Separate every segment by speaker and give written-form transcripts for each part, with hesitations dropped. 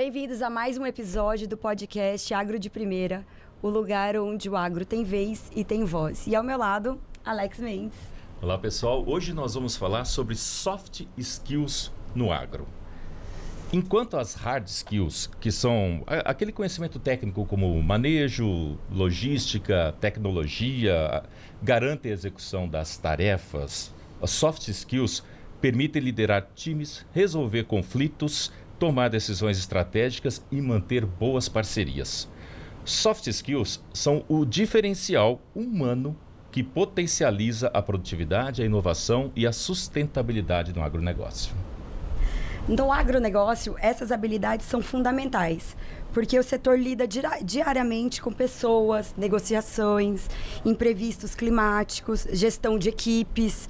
Speaker 1: Bem-vindos a mais um episódio do podcast Agro de Primeira, o lugar onde o agro tem vez e tem voz. E ao meu lado, Alex Mendes.
Speaker 2: Olá pessoal, hoje nós vamos falar sobre soft skills no agro. Enquanto as hard skills, que são aquele conhecimento técnico como manejo, logística, tecnologia, garantem a execução das tarefas, as soft skills permitem liderar times, resolver conflitos, tomar decisões estratégicas e manter boas parcerias. Soft skills são o diferencial humano que potencializa a produtividade, a inovação e a sustentabilidade no agronegócio.
Speaker 1: No agronegócio, essas habilidades são fundamentais, porque o setor lida diariamente com pessoas, negociações, imprevistos climáticos, gestão de equipes,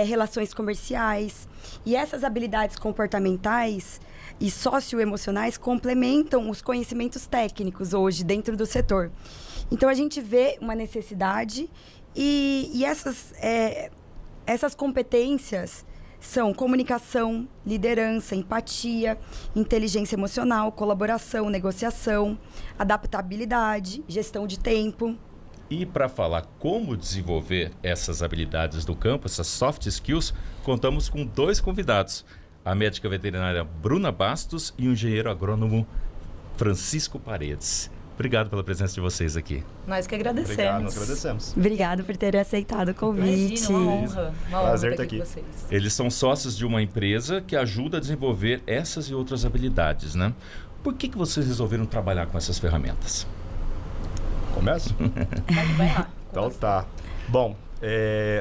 Speaker 1: relações comerciais. E essas habilidades comportamentais e socioemocionais complementam os conhecimentos técnicos hoje dentro do setor. Então, a gente vê uma necessidade e essas competências são comunicação, liderança, empatia, inteligência emocional, colaboração, negociação, adaptabilidade, gestão de tempo.
Speaker 2: E para falar como desenvolver essas habilidades do campo, essas soft skills, contamos com dois convidados. A médica veterinária Bruna Bastos e o engenheiro agrônomo Francisco Paredes. Obrigado pela presença de vocês aqui.
Speaker 3: Nós que agradecemos.
Speaker 4: Obrigado, nós agradecemos.
Speaker 1: Obrigado por terem aceitado o convite.
Speaker 3: Imagina, uma honra.
Speaker 4: Prazer estar
Speaker 3: aqui
Speaker 4: aqui.
Speaker 3: com vocês.
Speaker 2: Eles são sócios de uma empresa que ajuda a desenvolver essas e outras habilidades, né? Por que vocês resolveram trabalhar com essas ferramentas?
Speaker 4: Começo?
Speaker 3: Vai lá.
Speaker 4: Então tá. Bom,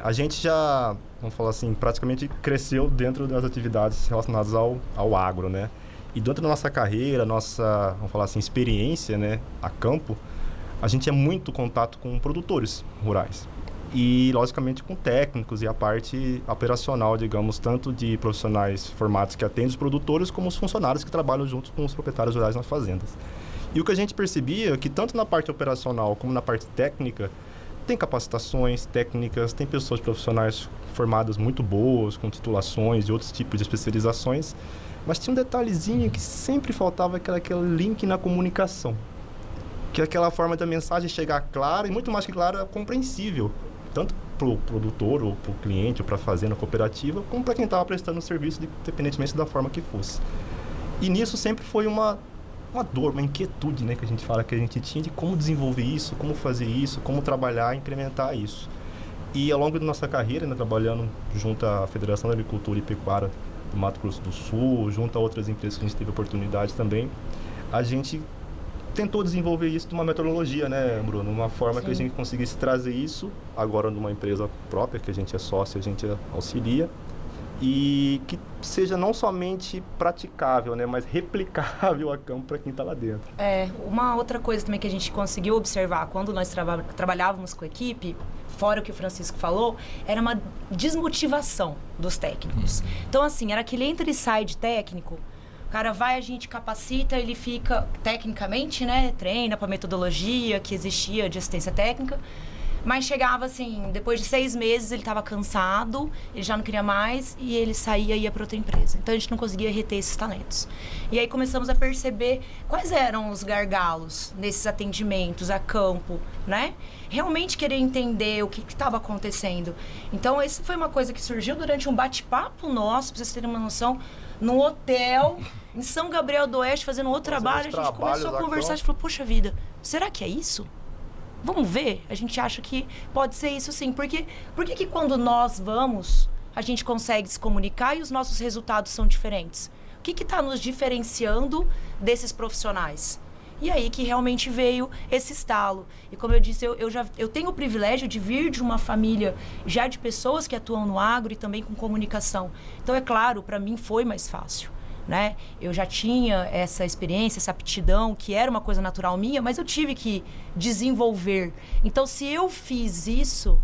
Speaker 4: a gente já, vamos falar assim, praticamente cresceu dentro das atividades relacionadas ao agro, né? E dentro da nossa carreira, nossa, vamos falar assim, experiência, né, a campo, a gente é muito contato com produtores rurais. E, logicamente, com técnicos e a parte operacional, digamos, tanto de profissionais formados que atendem os produtores, como os funcionários que trabalham junto com os proprietários rurais nas fazendas. E o que a gente percebia é que, tanto na parte operacional como na parte técnica, tem capacitações técnicas, tem pessoas profissionais formadas muito boas, com titulações e outros tipos de especializações, mas tinha um detalhezinho que sempre faltava, que era aquele link na comunicação. Que é aquela forma da mensagem chegar clara e, muito mais que clara, compreensível. Tanto para o produtor, ou para o cliente, ou para a fazenda cooperativa, como para quem estava prestando o serviço, independentemente da forma que fosse. E nisso sempre foi uma dor, uma inquietude, né, que a gente fala que a gente tinha de como desenvolver isso, como fazer isso, como trabalhar, incrementar isso. E ao longo da nossa carreira, né, trabalhando junto à Federação da Agricultura e Pecuária do Mato Grosso do Sul, junto a outras empresas que a gente teve oportunidade também, a gente tentou desenvolver isso de uma metodologia, né, Bruno? Uma forma Sim. que a gente conseguisse trazer isso agora numa empresa própria, que a gente é sócio, a gente auxilia, e que seja não somente praticável, né, mas replicável a campo para quem está lá dentro.
Speaker 3: Uma outra coisa também que a gente conseguiu observar quando nós trabalhávamos com a equipe, fora o que o Francisco falou, era uma desmotivação dos técnicos. Então, assim, era aquele entra e sai de técnico, o cara vai, a gente capacita, ele fica, tecnicamente, né, treina para a metodologia que existia de assistência técnica, mas chegava assim, depois de 6 meses ele estava cansado, ele já não queria mais e ele saía e ia para outra empresa. Então a gente não conseguia reter esses talentos. E aí começamos a perceber quais eram os gargalos nesses atendimentos a campo, né? Realmente querer entender o que estava acontecendo. Então essa foi uma coisa que surgiu durante um bate-papo nosso, para vocês terem uma noção, num hotel em São Gabriel do Oeste, fazendo outro trabalho. A gente começou a conversar e falou, poxa vida, será que é isso? Vamos ver? A gente acha que pode ser isso sim. Por que quando nós vamos, a gente consegue se comunicar e os nossos resultados são diferentes? O que está nos diferenciando desses profissionais? E aí que realmente veio esse estalo. E como eu disse, eu tenho o privilégio de vir de uma família já de pessoas que atuam no agro e também com comunicação. Então, é claro, para mim foi mais fácil. Né? Eu já tinha essa experiência, essa aptidão, que era uma coisa natural minha, mas eu tive que desenvolver. Então, se eu fiz isso,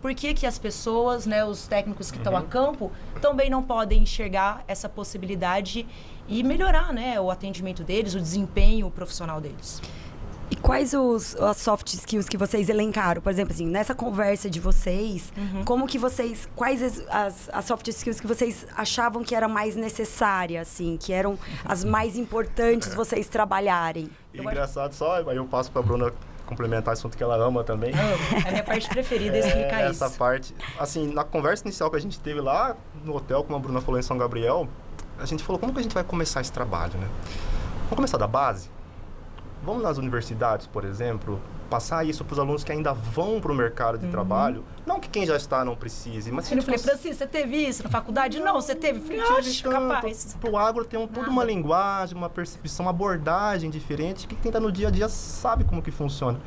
Speaker 3: por que as pessoas, né, os técnicos que estão a campo, também não podem enxergar essa possibilidade e melhorar, né, o atendimento deles, o desempenho profissional deles?
Speaker 1: E quais as soft skills que vocês elencaram? Por exemplo, assim, nessa conversa de vocês, como que vocês... Quais as soft skills que vocês achavam que era mais necessária, assim? Que eram as mais importantes vocês trabalharem?
Speaker 4: Engraçado, só aí eu passo para a Bruna complementar esse assunto que ela ama também.
Speaker 3: É a minha parte preferida explicar isso.
Speaker 4: Essa parte... Assim, na conversa inicial que a gente teve lá no hotel, como a Bruna falou, em São Gabriel, a gente falou, como que a gente vai começar esse trabalho, né? Vamos começar da base? Vamos nas universidades, por exemplo, passar isso para os alunos que ainda vão para o mercado de trabalho. Não que quem já está não precise, mas...
Speaker 3: Eu falei, Francisco, você teve isso na faculdade? Não, você teve? Falei, acho capaz.
Speaker 4: Para o agro tem toda uma linguagem, uma percepção, uma abordagem diferente, que quem está no dia a dia sabe como que funciona.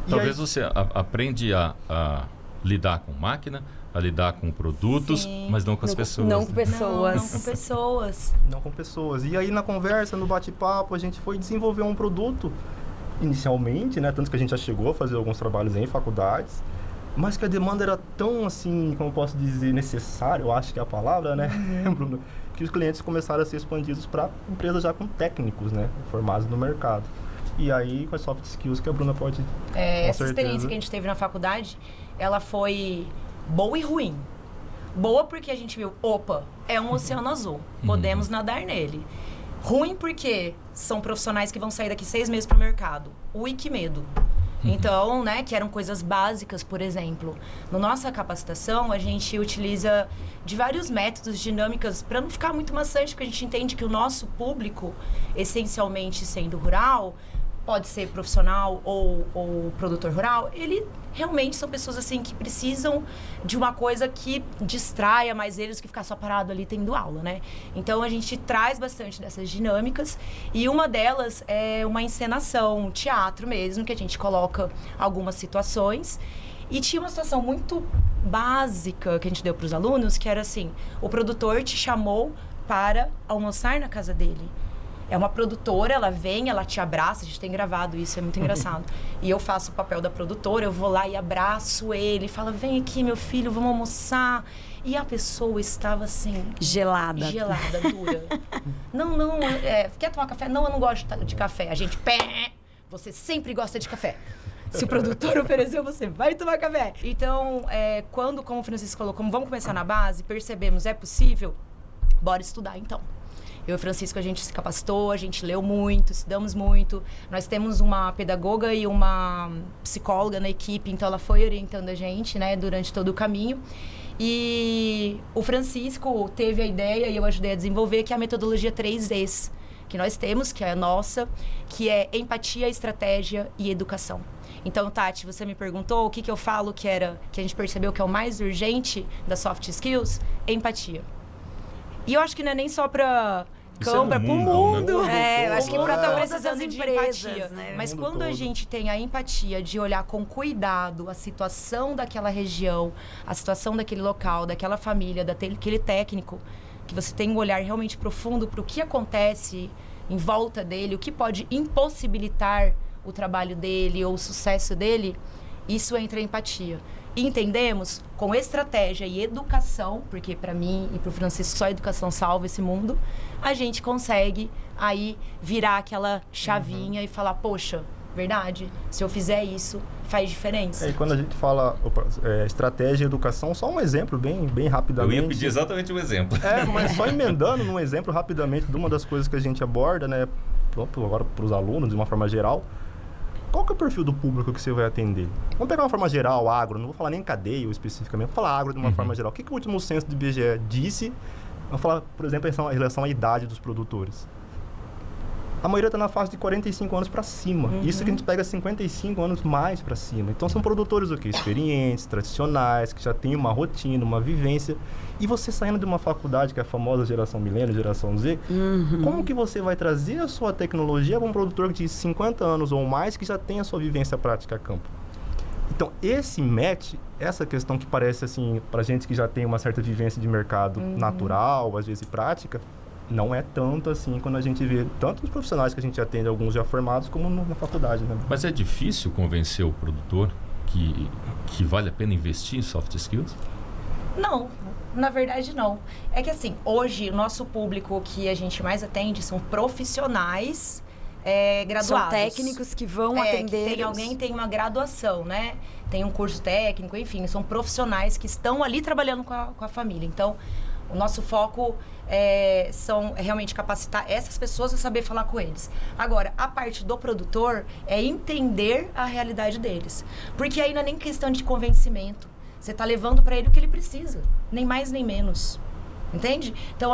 Speaker 2: Talvez você aprende a lidar com máquina, a lidar com produtos, mas não com as pessoas.
Speaker 1: Não com pessoas.
Speaker 3: Não com pessoas.
Speaker 4: Não com pessoas. E aí na conversa, no bate-papo, a gente foi desenvolver um produto inicialmente, né? Tanto que a gente já chegou a fazer alguns trabalhos em faculdades, mas que a demanda era tão, assim, como eu posso dizer, necessária, eu acho que é a palavra, né, Bruno? Que os clientes começaram a ser expandidos para empresas já com técnicos, né? Formados no mercado. E aí, com as soft skills que a Bruna pode...
Speaker 3: Essa experiência que a gente teve na faculdade, ela foi boa e ruim. Boa porque a gente viu, opa, é um oceano azul, podemos nadar nele. Ruim porque são profissionais que vão sair daqui 6 meses para o mercado. Ui, que medo. Então, né, que eram coisas básicas, por exemplo. Na nossa capacitação, a gente utiliza de vários métodos, dinâmicas, para não ficar muito maçante, porque a gente entende que o nosso público, essencialmente sendo rural, pode ser profissional ou produtor rural, ele realmente são pessoas assim que precisam de uma coisa que distraia mais eles que ficar só parado ali tendo aula, né? Então a gente traz bastante dessas dinâmicas e uma delas é uma encenação, um teatro mesmo, que a gente coloca algumas situações. E tinha uma situação muito básica que a gente deu para os alunos, que era assim, o produtor te chamou para almoçar na casa dele. É uma produtora, ela vem, ela te abraça, a gente tem gravado isso, é muito engraçado. E eu faço o papel da produtora, eu vou lá e abraço ele, fala, vem aqui meu filho, vamos almoçar. E a pessoa estava assim...
Speaker 1: Gelada,
Speaker 3: dura. Não, quer tomar café? Não, eu não gosto de café. A gente, você sempre gosta de café. Se o produtor ofereceu, você vai tomar café. Então, quando, como o Francisco falou, como vamos começar na base, percebemos, é possível, bora estudar então. Eu e o Francisco, a gente se capacitou, a gente leu muito, estudamos muito. Nós temos uma pedagoga e uma psicóloga na equipe, então ela foi orientando a gente, né, durante todo o caminho. E o Francisco teve a ideia, e eu ajudei a desenvolver, que é a metodologia 3Es, que nós temos, que é a nossa, que é empatia, estratégia e educação. Então, Tati, você me perguntou o que eu falo que a gente percebeu que é o mais urgente das soft skills? Empatia. E eu acho que não é nem só para campo, é pro mundo.
Speaker 1: Né? Eu acho que para
Speaker 3: tá precisando de
Speaker 1: empresas,
Speaker 3: empatia.
Speaker 1: né?
Speaker 3: Mas quando a gente tem a empatia de olhar com cuidado a situação daquela região, a situação daquele local, daquela família, daquele técnico, que você tem um olhar realmente profundo para o que acontece em volta dele, o que pode impossibilitar o trabalho dele ou o sucesso dele, isso entra em empatia. E entendemos, com estratégia e educação, porque para mim e para o Francisco só a educação salva esse mundo, a gente consegue aí virar aquela chavinha e falar, poxa, verdade, se eu fizer isso, faz diferença.
Speaker 4: E quando a gente fala estratégia e educação, só um exemplo bem rapidamente.
Speaker 2: Eu ia pedir exatamente um exemplo.
Speaker 4: Mas só emendando num exemplo rapidamente de uma das coisas que a gente aborda, né, agora para os alunos, de uma forma geral. Qual que é o perfil do público que você vai atender? Vamos pegar uma forma geral, agro, não vou falar nem cadeia especificamente, vou falar agro de uma forma geral. O que o último censo do IBGE disse? Vamos falar, por exemplo, em relação à idade dos produtores. A maioria está na faixa de 45 anos para cima. Isso que a gente pega 55 anos mais para cima. Então, são produtores o quê? Experientes, tradicionais, que já têm uma rotina, uma vivência. E você saindo de uma faculdade, que é a famosa geração milênio, geração Z, como que você vai trazer a sua tecnologia para um produtor de 50 anos ou mais que já tem a sua vivência prática a campo? Então, esse match, essa questão que parece assim, para gente que já tem uma certa vivência de mercado natural, às vezes prática, não é tanto assim quando a gente vê tanto os profissionais que a gente atende, alguns já formados, como na faculdade, né?
Speaker 2: Mas é difícil convencer o produtor que vale a pena investir em soft skills?
Speaker 3: Não, na verdade não. É que assim, hoje o nosso público que a gente mais atende são profissionais graduados.
Speaker 1: São técnicos que vão atender.
Speaker 3: Alguém tem uma graduação, né? Tem um curso técnico, enfim, são profissionais que estão ali trabalhando com a família. Então, o nosso foco é realmente capacitar essas pessoas a saber falar com eles. Agora, a parte do produtor é entender a realidade deles. Porque aí não é nem questão de convencimento. Você está levando para ele o que ele precisa. Nem mais, nem menos. Entende? Então,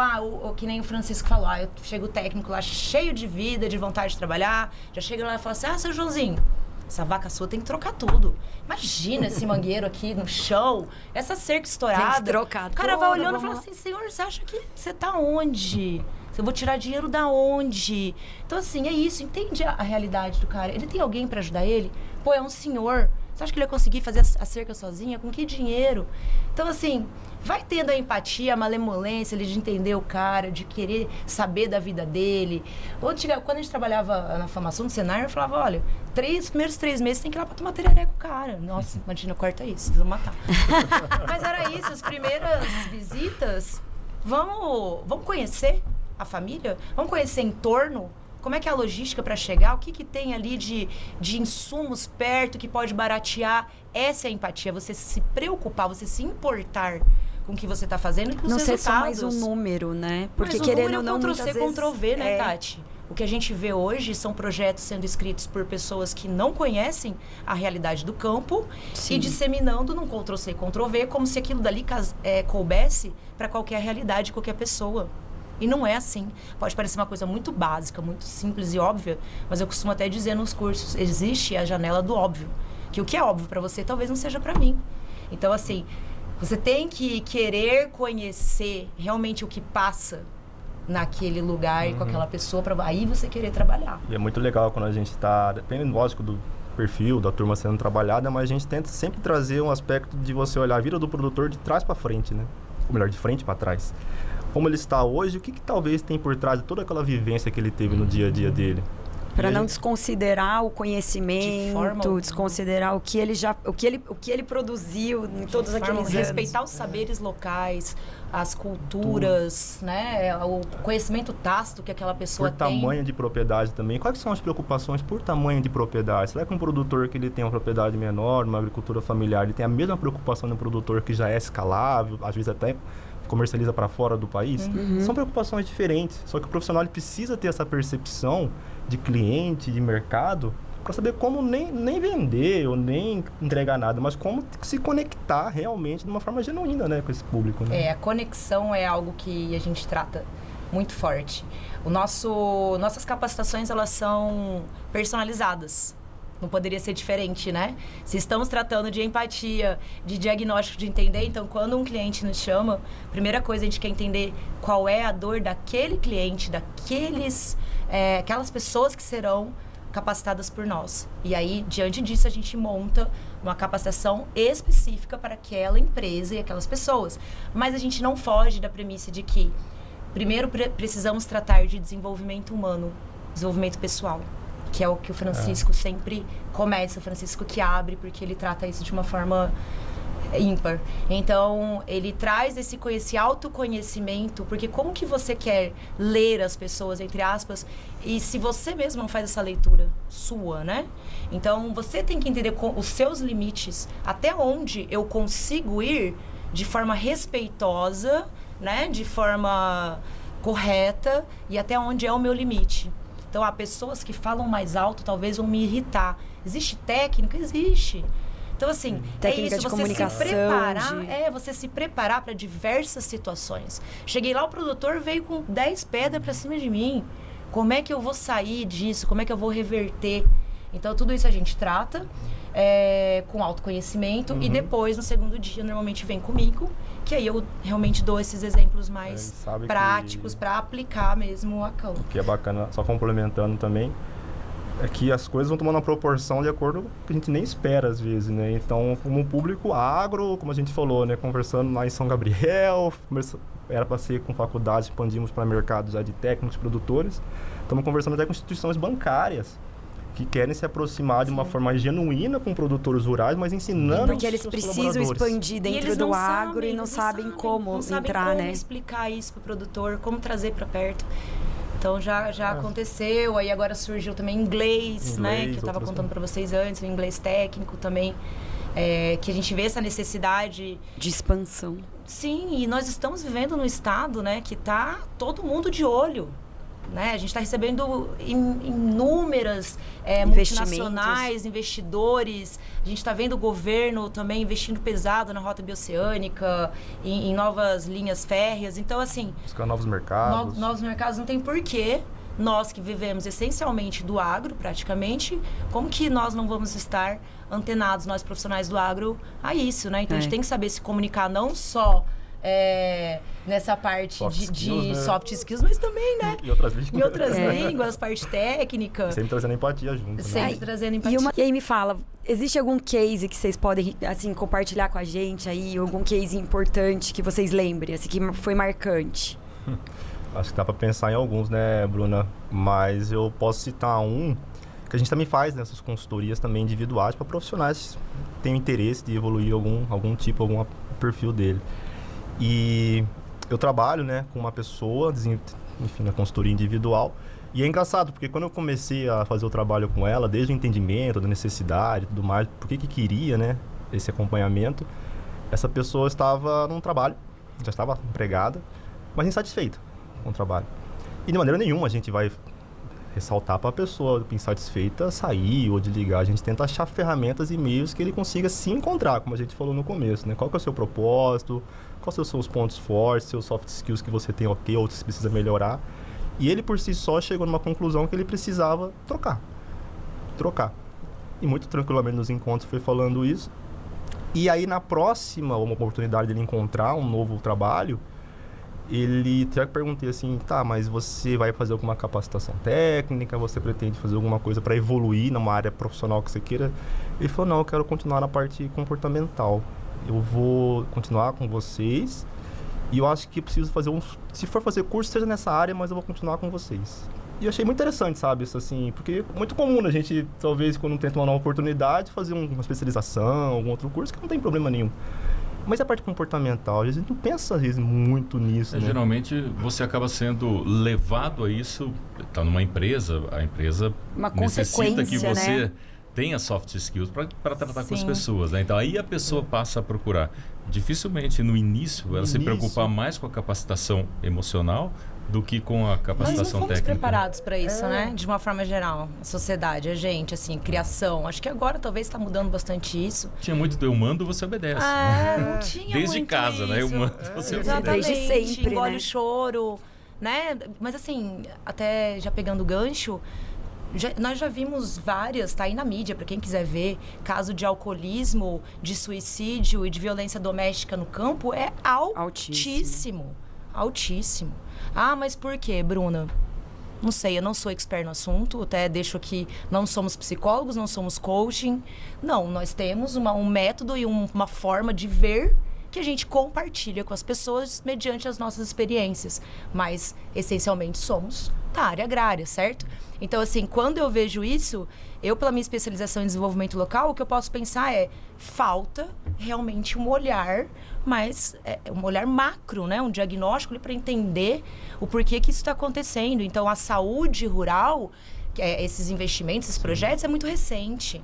Speaker 3: que nem o Francisco falou, chega o técnico lá cheio de vida, de vontade de trabalhar, já chega lá e fala assim, seu Joãozinho, essa vaca sua tem que trocar tudo. Imagina esse mangueiro aqui no chão, essa cerca estourada.
Speaker 1: Tem que trocar.
Speaker 3: O cara vai olhando e fala assim, senhor, você acha que você tá onde? Eu vou tirar dinheiro da onde? Então, assim, é isso, entende a realidade do cara. Ele tem alguém para ajudar ele? Pô, é um senhor. Você acha que ele vai conseguir fazer a cerca sozinha? Com que dinheiro? Então, assim, vai tendo a empatia, a malemolência de entender o cara, de querer saber da vida dele. Quando a gente trabalhava na formação do Senar, eu falava, olha, os primeiros 3 meses tem que ir lá pra tomar tereré com o cara. Nossa, imagina, corta isso, vocês vão matar. Mas era isso, as primeiras visitas, vamos conhecer a família? Vamos conhecer em torno? Como é que é a logística para chegar? O que tem ali de insumos perto que pode baratear? Essa é a empatia, você se preocupar, você se importar com o que você está fazendo e com os resultados.
Speaker 1: Não ser só mais um número, né? Porque querendo ou não,
Speaker 3: Ctrl-C, Ctrl-V, né, Tati? O que a gente vê hoje são projetos sendo escritos por pessoas que não conhecem a realidade do campo. Sim. E disseminando num Ctrl-C, Ctrl-V, como se aquilo dali coubesse para qualquer realidade, qualquer pessoa. E não é assim. Pode parecer uma coisa muito básica, muito simples e óbvia, mas eu costumo até dizer nos cursos, existe a janela do óbvio. Que o que é óbvio para você, talvez não seja para mim. Então, assim, você tem que querer conhecer realmente o que passa naquele lugar e com aquela pessoa, para aí você querer trabalhar.
Speaker 4: E é muito legal quando a gente está, dependendo, lógico, do perfil da turma sendo trabalhada, mas a gente tenta sempre trazer um aspecto de você olhar a vida do produtor de trás para frente, né? Ou melhor, de frente para trás. Como ele está hoje, o que talvez tem por trás de toda aquela vivência que ele teve no dia a dia dele.
Speaker 1: Para não desconsiderar o conhecimento, desconsiderar o que ele produziu em todos aqueles anos.
Speaker 3: Respeitar os saberes locais, as culturas, né? O conhecimento tácito que aquela pessoa
Speaker 4: tem. Por tamanho de propriedade também. Quais são as preocupações por tamanho de propriedade? Será que um produtor que ele tem uma propriedade menor, uma agricultura familiar, ele tem a mesma preocupação do produtor que já é escalável, às vezes até comercializa para fora do país? São preocupações diferentes. Só que o profissional ele precisa ter essa percepção de cliente, de mercado, para saber como nem vender ou nem entregar nada, mas como se conectar realmente de uma forma genuína, né, com esse público. Né?
Speaker 3: A conexão é algo que a gente trata muito forte. Nossas capacitações, elas são personalizadas. Não poderia ser diferente, né? Se estamos tratando de empatia, de diagnóstico, de entender, então quando um cliente nos chama, a primeira coisa a gente quer entender qual é a dor daquele cliente, aquelas pessoas que serão capacitadas por nós. E aí, diante disso, a gente monta uma capacitação específica para aquela empresa e aquelas pessoas. Mas a gente não foge da premissa de que, primeiro, precisamos tratar de desenvolvimento humano, desenvolvimento pessoal, que é o que o Francisco sempre começa, o Francisco que abre, porque ele trata isso de uma forma ímpar. Então, ele traz esse autoconhecimento, porque como que você quer ler as pessoas, entre aspas, e se você mesmo não faz essa leitura sua, né? Então, você tem que entender os seus limites, até onde eu consigo ir de forma respeitosa, né? De forma correta, e até onde é o meu limite. Então, há pessoas que falam mais alto, talvez vão me irritar. Existe técnica? Existe. Então, assim,
Speaker 1: técnica
Speaker 3: é isso, você se preparar para diversas situações. Cheguei lá, o produtor veio com 10 pedras para cima de mim. Como é que eu vou sair disso? Como é que eu vou reverter? Então, tudo isso a gente trata com autoconhecimento e depois, no segundo dia, normalmente vem comigo, que aí eu realmente dou esses exemplos mais práticos para aplicar mesmo a campo.
Speaker 4: O que é bacana, só complementando também, é que as coisas vão tomando uma proporção de acordo com o que a gente nem espera às vezes, né? Então, como público agro, como a gente falou, né? Conversando lá em São Gabriel, era para ser com faculdades, expandimos para mercados já de técnicos, produtores. Estamos conversando até com instituições bancárias que querem se aproximar de uma forma genuína com produtores rurais, mas ensinando
Speaker 1: porque eles precisam expandir dentro do agro e não sabem como entrar, né?
Speaker 3: Explicar isso para o produtor, como trazer para perto. Então já aconteceu, aí agora surgiu também inglês, né? Que eu estava contando para vocês antes, o inglês técnico também, que a gente vê essa necessidade
Speaker 1: de expansão.
Speaker 3: Sim, e nós estamos vivendo num estado, né, que tá todo mundo de olho. Né? A gente está recebendo inúmeras multinacionais, investidores. A gente está vendo o governo também investindo pesado na rota bioceânica, em novas linhas férreas. Então, assim...
Speaker 4: buscar novos mercados.
Speaker 3: Novos mercados. Não tem porquê nós que vivemos essencialmente do agro, praticamente, como que nós não vamos estar antenados, nós profissionais do agro, a isso, né? Então, a gente tem que saber se comunicar não só... nessa parte de soft skills, mas também, né?
Speaker 4: Em outras línguas.
Speaker 3: Em outras línguas, parte técnica.
Speaker 4: Sempre trazendo empatia junto.
Speaker 3: Sempre trazendo empatia.
Speaker 1: E aí me fala, existe algum case que vocês podem, assim, compartilhar com a gente aí? Algum case importante que vocês lembrem, assim, que foi marcante?
Speaker 4: Acho que dá pra pensar em alguns, né, Bruna? Mas eu posso citar um que a gente também faz nessas consultorias também individuais para profissionais que têm interesse de evoluir algum tipo, algum perfil dele. E eu trabalho, né, com uma pessoa, enfim, na consultoria individual. E é engraçado, porque quando eu comecei a fazer o trabalho com ela, desde o entendimento da necessidade e tudo mais, por que queria, né, esse acompanhamento, essa pessoa estava num trabalho, já estava empregada, mas insatisfeita com o trabalho. E de maneira nenhuma a gente vai ressaltar para a pessoa insatisfeita sair ou desligar. A gente tenta achar ferramentas e meios que ele consiga se encontrar, como a gente falou no começo, né? Qual que é o seu propósito, quais são os seus pontos fortes, seus soft skills que você tem ok, outros que precisa melhorar. E ele por si só chegou numa conclusão que ele precisava trocar. E muito tranquilamente nos encontros foi falando isso. E aí na próxima oportunidade dele encontrar um novo trabalho, ele já perguntei assim, tá, mas você vai fazer alguma capacitação técnica, você pretende fazer alguma coisa para evoluir numa área profissional que você queira? Ele falou, não, eu quero continuar na parte comportamental. Eu vou continuar com vocês e eu acho que preciso fazer se for fazer curso, seja nessa área, mas eu vou continuar com vocês. E eu achei muito interessante, sabe, isso assim, porque é muito comum a gente, talvez, quando tenta uma nova oportunidade, fazer uma especialização, algum outro curso, que não tem problema nenhum. Mas a parte comportamental, às vezes a gente não pensa às vezes muito nisso, né?
Speaker 2: Geralmente você acaba sendo levado a isso, está numa empresa, a empresa necessita que você, né, tenha soft skills para tratar com as pessoas, né? Então aí a pessoa passa a procurar. Dificilmente no início ela se preocupa mais com a capacitação emocional do que com a capacitação técnica. Nós não fomos
Speaker 3: preparados para isso, né? De uma forma geral, a sociedade, a gente, assim, criação. Acho que agora talvez está mudando bastante isso.
Speaker 2: Tinha muito do eu mando, você obedece.
Speaker 3: Não tinha
Speaker 2: desde
Speaker 3: muito
Speaker 2: casa,
Speaker 3: isso.
Speaker 2: Né? Eu mando, você
Speaker 3: exatamente,
Speaker 2: obedece.
Speaker 1: Desde sempre,
Speaker 3: engole
Speaker 1: né?
Speaker 3: o choro, né? Mas assim, até já pegando o gancho, nós já vimos várias, tá aí na mídia, para quem quiser ver, caso de alcoolismo, de suicídio e de violência doméstica no campo, é altíssimo. Altíssimo. Ah, mas por quê, Bruna? Não sei, eu não sou expert no assunto, até deixo aqui, não somos psicólogos, não somos coaching. Não, nós temos um método e uma forma de ver que a gente compartilha com as pessoas mediante as nossas experiências. Mas, essencialmente, somos da área agrária, certo? Então, assim, quando eu vejo isso, eu, pela minha especialização em desenvolvimento local, o que eu posso pensar é, falta realmente um olhar, mas um olhar macro, né? Um diagnóstico para entender o porquê que isso está acontecendo. Então, a saúde rural, esses investimentos, esses projetos, é muito recente.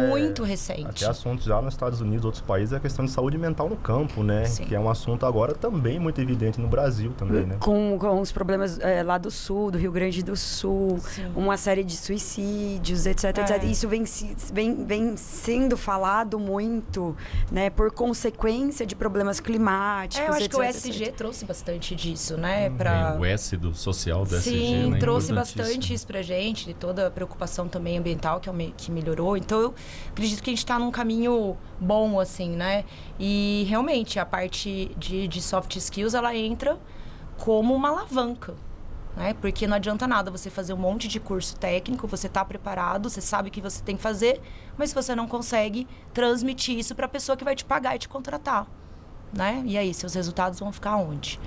Speaker 3: Muito recente.
Speaker 4: Até assunto já nos Estados Unidos e outros países é a questão de saúde mental no campo, né?
Speaker 3: Sim.
Speaker 4: Que é um assunto agora também muito evidente no Brasil também, né?
Speaker 1: Com os problemas lá do Sul, do Rio Grande do Sul,
Speaker 3: Sim.
Speaker 1: uma série de suicídios, etc, etc. Isso vem sendo falado muito, né? Por consequência de problemas climáticos,
Speaker 3: eu acho
Speaker 1: etc,
Speaker 3: que o SG
Speaker 1: etc.
Speaker 3: trouxe bastante disso, né?
Speaker 2: O S do social do SG,
Speaker 3: Sim,
Speaker 2: né?
Speaker 3: trouxe bastante isso pra gente, de toda a preocupação também ambiental que melhorou. Então, eu acredito que a gente está num caminho bom, assim, né? E, realmente, a parte de soft skills, ela entra como uma alavanca, né? Porque não adianta nada você fazer um monte de curso técnico, você está preparado, você sabe o que você tem que fazer, mas você não consegue transmitir isso para a pessoa que vai te pagar e te contratar, né? E aí, seus resultados vão ficar onde?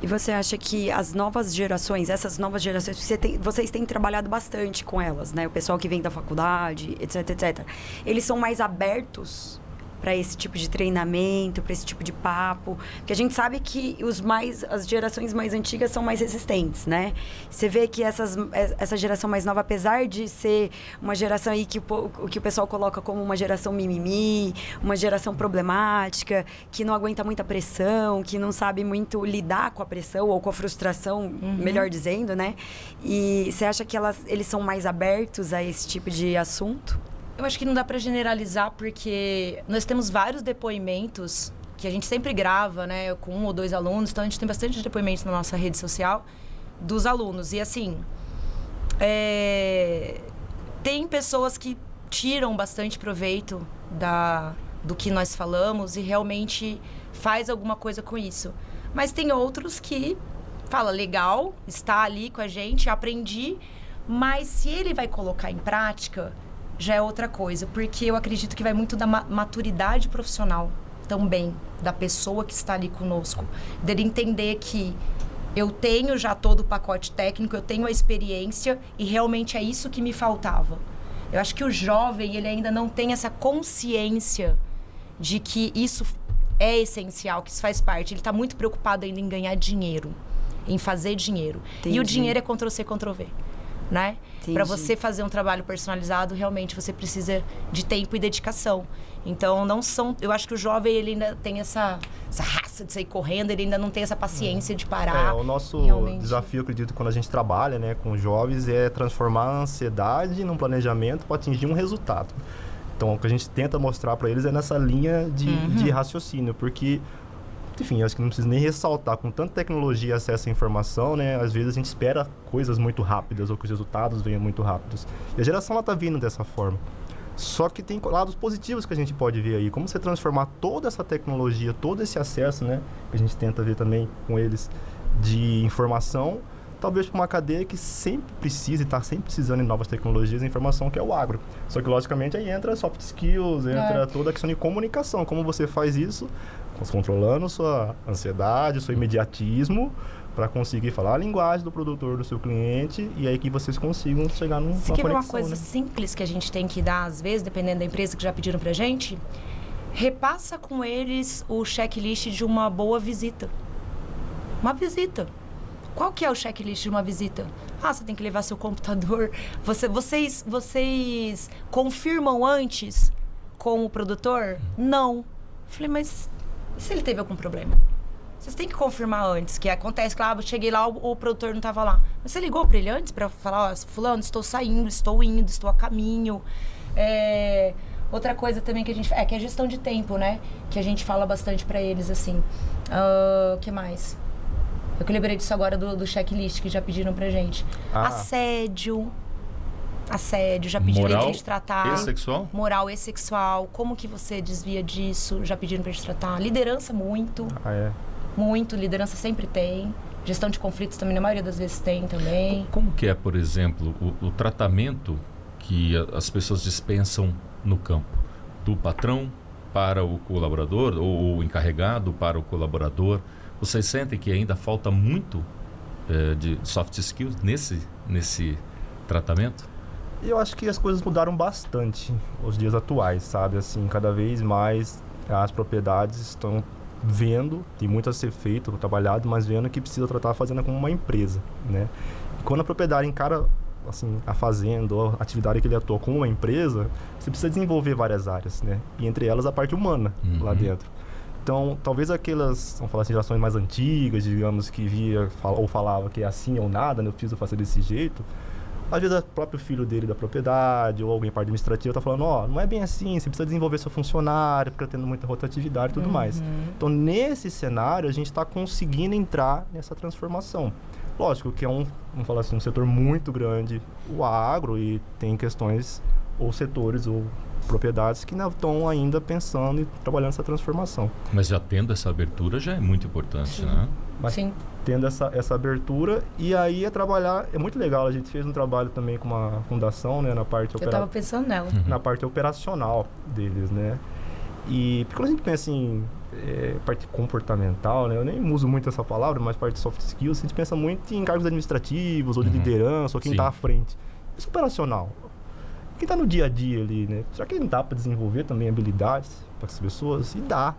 Speaker 1: E você acha que as novas gerações, essas novas gerações, vocês têm trabalhado bastante com elas, né? O pessoal que vem da faculdade, etc, etc. Eles são mais abertos para esse tipo de treinamento, para esse tipo de papo? Porque a gente sabe que as gerações mais antigas são mais resistentes, né? Você vê que essa geração mais nova, apesar de ser uma geração aí que o pessoal coloca como uma geração mimimi, uma geração problemática, que não aguenta muita pressão, que não sabe muito lidar com a pressão ou com a frustração, melhor dizendo, né? E você acha que eles são mais abertos a esse tipo de assunto?
Speaker 3: Eu acho que não dá para generalizar, porque nós temos vários depoimentos que a gente sempre grava, né, com 1 ou 2 alunos, então a gente tem bastante depoimentos na nossa rede social dos alunos. E assim, tem pessoas que tiram bastante proveito do que nós falamos e realmente faz alguma coisa com isso. Mas tem outros que fala, legal, está ali com a gente, aprendi, mas se ele vai colocar em prática, já é outra coisa, porque eu acredito que vai muito da maturidade profissional também, da pessoa que está ali conosco, dele entender que eu tenho já todo o pacote técnico, eu tenho a experiência e realmente é isso que me faltava. Eu acho que o jovem, ele ainda não tem essa consciência de que isso é essencial, que isso faz parte. Ele está muito preocupado ainda em ganhar dinheiro, em fazer dinheiro.
Speaker 1: Entendi.
Speaker 3: E o dinheiro é Ctrl+C, Ctrl+V, né? Para você fazer um trabalho personalizado, realmente você precisa de tempo e dedicação. Então, eu acho que o jovem, ele ainda tem essa raça de sair correndo, ele ainda não tem essa paciência de parar.
Speaker 4: O nosso desafio, acredito, quando a gente trabalha, né, com jovens, é transformar a ansiedade num planejamento para atingir um resultado. Então, o que a gente tenta mostrar para eles é nessa linha de raciocínio, porque, enfim, acho que não precisa nem ressaltar, com tanta tecnologia e acesso à informação, né, às vezes a gente espera coisas muito rápidas ou que os resultados venham muito rápidos. E a geração está vindo dessa forma. Só que tem lados positivos que a gente pode ver aí. Como você transformar toda essa tecnologia, todo esse acesso, né, que a gente tenta ver também com eles, de informação, talvez para uma cadeia que sempre precisa e está sempre precisando de novas tecnologias e informação, que é o agro. Só que, logicamente, aí entra soft skills, entra toda a questão de comunicação. Como você faz isso? Controlando sua ansiedade, seu imediatismo, para conseguir falar a linguagem do produtor, do seu cliente, e aí que vocês consigam chegar numa conexão.
Speaker 3: Uma coisa simples que a gente tem que dar, às vezes, dependendo da empresa que já pediram pra gente, repassa com eles o checklist de uma boa visita. Uma visita. Qual que é o checklist de uma visita? Você tem que levar seu computador. Vocês confirmam antes com o produtor? Não. Falei, mas e se ele teve algum problema? Vocês têm que confirmar antes, que acontece, claro, eu cheguei lá, o produtor não estava lá. Mas você ligou para ele antes para falar, fulano, estou saindo, estou indo, estou a caminho. Outra coisa também que a gente... que é a gestão de tempo, né? Que a gente fala bastante para eles, assim. O que mais? Eu que lembrei disso agora do checklist que já pediram pra gente. Assédio, já pediram pra gente tratar.
Speaker 2: Moral e sexual?
Speaker 3: Moral e sexual. Como que você desvia disso? Já pediram pra gente tratar. Liderança, muito. Muito, liderança sempre tem. Gestão de conflitos também, na maioria das vezes tem também.
Speaker 2: Como que é, por exemplo, o tratamento que as pessoas dispensam no campo? Do patrão para o colaborador, ou o encarregado para o colaborador? Vocês sentem que ainda falta muito de soft skills nesse tratamento?
Speaker 4: Eu acho que as coisas mudaram bastante nos dias atuais, sabe? Assim, cada vez mais as propriedades estão vendo, tem muito a ser feito, trabalhado, mas vendo que precisa tratar a fazenda como uma empresa, né? E quando a propriedade encara, assim, a fazenda ou a atividade que ele atua como uma empresa, você precisa desenvolver várias áreas, né? E entre elas a parte humana lá dentro. Então, talvez aquelas, vamos falar assim, gerações mais antigas, digamos, que via ou falava que é assim ou nada, né? Eu preciso fazer desse jeito. Às vezes, o próprio filho dele da propriedade ou alguém parte administrativa está falando, não é bem assim, você precisa desenvolver seu funcionário, porque tendo muita rotatividade e tudo mais. Então, nesse cenário, a gente está conseguindo entrar nessa transformação. Lógico que é vamos falar assim, um setor muito grande, o agro, e tem questões ou setores ou propriedades que não estão ainda pensando e trabalhando essa transformação.
Speaker 2: Mas já tendo essa abertura já é muito importante, né?
Speaker 4: Mas tendo essa abertura, e aí trabalhar, é muito legal, a gente fez um trabalho também com uma fundação, né, na parte
Speaker 3: Eu estava pensando nela.
Speaker 4: na parte operacional deles, né? E quando a gente pensa em parte comportamental, né, eu nem uso muito essa palavra, mas parte de soft skills, a gente pensa muito em cargos administrativos ou de liderança, ou quem está à frente. Isso é operacional. quem tá no dia a dia ali, né? Será que não dá para desenvolver também habilidades para as pessoas? E dá.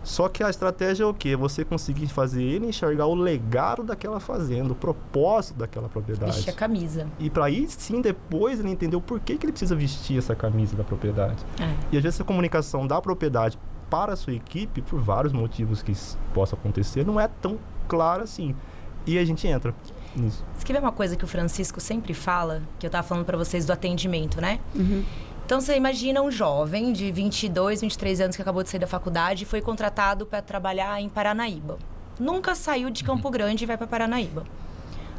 Speaker 4: Só que a estratégia é o quê? Você conseguir fazer ele enxergar o legado daquela fazenda, o propósito daquela propriedade.
Speaker 3: Vestir a camisa.
Speaker 4: E para aí sim, depois ele entender o porquê que ele precisa vestir essa camisa da propriedade. E às vezes a comunicação da propriedade para a sua equipe, por vários motivos que isso possa acontecer, não é tão clara assim. E a gente entra nisso.
Speaker 3: Você quer ver uma coisa que o Francisco sempre fala, que eu tava falando para vocês do atendimento, né? Então, você imagina um jovem de 22, 23 anos que acabou de sair da faculdade e foi contratado para trabalhar em Paranaíba. Nunca saiu de Campo Grande e vai para Paranaíba.